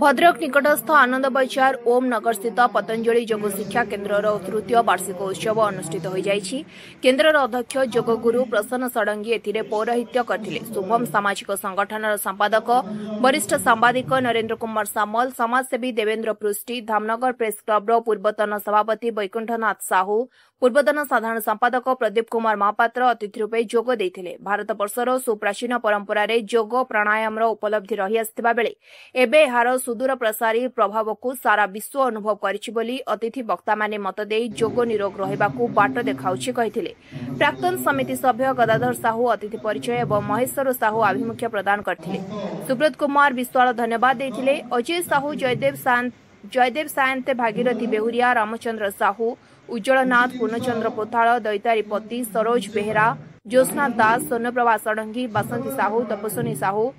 भद्रक निकटस्थ आनंद बजार ओम नगर स्थित पतंजलि योग शिक्षा केन्द्र तृतीय वार्षिक उत्सव अनुष्ठित हो जाइछि। केन्द्रर अध्यक्ष योगगुरु प्रसन्न षडंगी एथिरे पौरोहित्य करथिले। शुभम सामाजिक संगठनर संपादक वरिष्ठ सांबादिक नरेन्द्र कुमार सामल, समाजसेवी देवेन्द्र पृष्टि, धामनगर प्रेस क्लबर पूर्वतन सभापति वैकुंठनाथ साहू, पूर्वतन साधारण संपादक प्रदीप कुमार महापात्र अतिथि रूपे जोग देइथिले। भारत वर्षर सुप्राचीन परंपरा योग प्राणायाम उपलब्धि रही आसिथिबा बेले एबे एहार सुदूर प्रसारी प्रभाव को सारा विश्व अनुभव करिछि बोली अतिथि वक्ता माने मत देई जोग निरोग रहिबाकू बाट देखाउछि कहिथिले। प्राक्तन समिति सभ्य गदाधर साहू अतिथि परिचय एवं महेश्वर साहू आभिमुख्य प्रदान करथिले। सुब्रत कुमार विश्वाल धन्यवाद देइथिले। अजय साहू, जयदेव सायंत, भागीरथी बेहुरिया, रामचंद्र साहू, उज्जवलनाथ, पूर्णचंद्र पोथाल, दैतारी पति, सरोज बेहेरा, ज्योत्स्ना दास, सोनप्रभा षडंगी, बासंती साहू, तपस्विनी साहू,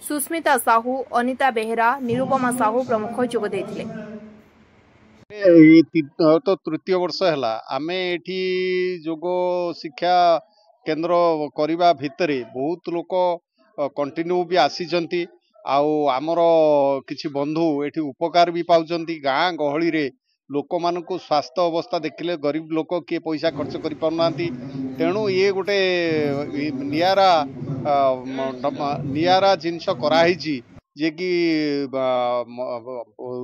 सुस्मिता साहू, अनिता बेहेरा, निरुपमा साहू प्रमुख जोग देइथिले। तो तृतीय वर्ष है आमे एठी जोग शिक्षा केन्द्र करने भितर बहुत लोक कंटिन्यू भी आसीचंती आउ आमर किछि बंधु एठी उपकार भी पाउचंती। गाँ गहली रे लोक मानकु स्वास्थ्य अवस्था देखिले गरीब लोक किए पैसा खर्च करि पाउनांती, तेणु ये गोटे नियारा जिनस कराही जे कि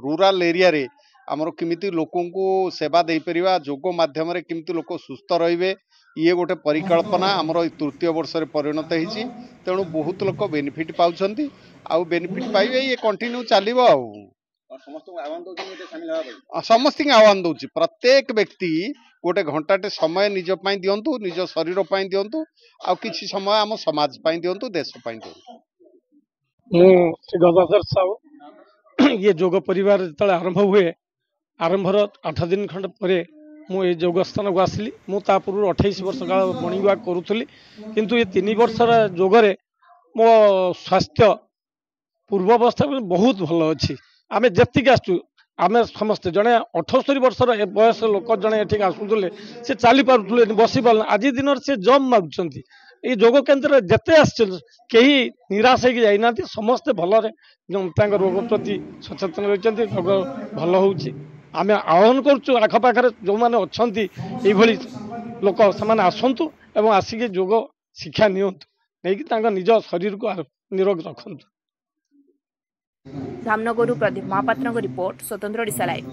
रूरल एरिया रे आमर किमिति लोकों को सेवा दे परिवा, जोग माध्यम रे किमिति लोक सुस्थ रहिबे, ये गोटे परिकल्पना आमर तृतीय वर्ष रे परिणत होईची। तेणु बहुत लोक बेनिफिट पाउछंती आउ बेनिफिट पाइबे, ये कंटिन्यू चलिबो आउ समस्त आह्वान दौर प्रत्येक व्यक्ति गोटे घंटाटे समय निज पाई दिंतु, निज शरीर पाई दिंतु, आ किछि समय आम समाज पाई दिंतु, देश पाई दिंतु। श्री गदाधर साहू ये जोग परिवार जो आरंभ हुए आरंभर 8 दिन खंड पर मुझे जोग स्थान को आसली। मुझा पूर्व 28 वर्ष काल मर्निंग वाक करूली, किंतु ये 3 वर्षर जोगरे मो स्वास्थ्य पूर्वावस्था बहुत भल अच्छी। आम जी आसु आम समस्ते जड़े 78 वर्षर बयस लोक जड़े ये आसुले से चली पारे बसी पार आज दिन से जम मागुंट। ये जोग केन्द्र जिते कहीं निराश हो जाना, समस्ते भलरे रोग प्रति सचेतन रही रोग भल हो। आम आह्वान करुँ आखपाखे जो मैंने अच्छा ये लोक से आसतु एवं आसिक जोग शिक्षा नियंतु निज शरीर को निरोग रखु। धामनगरु प्रदीप महापात्र रिपोर्ट, स्वतंत्र ओडिशा लाइव।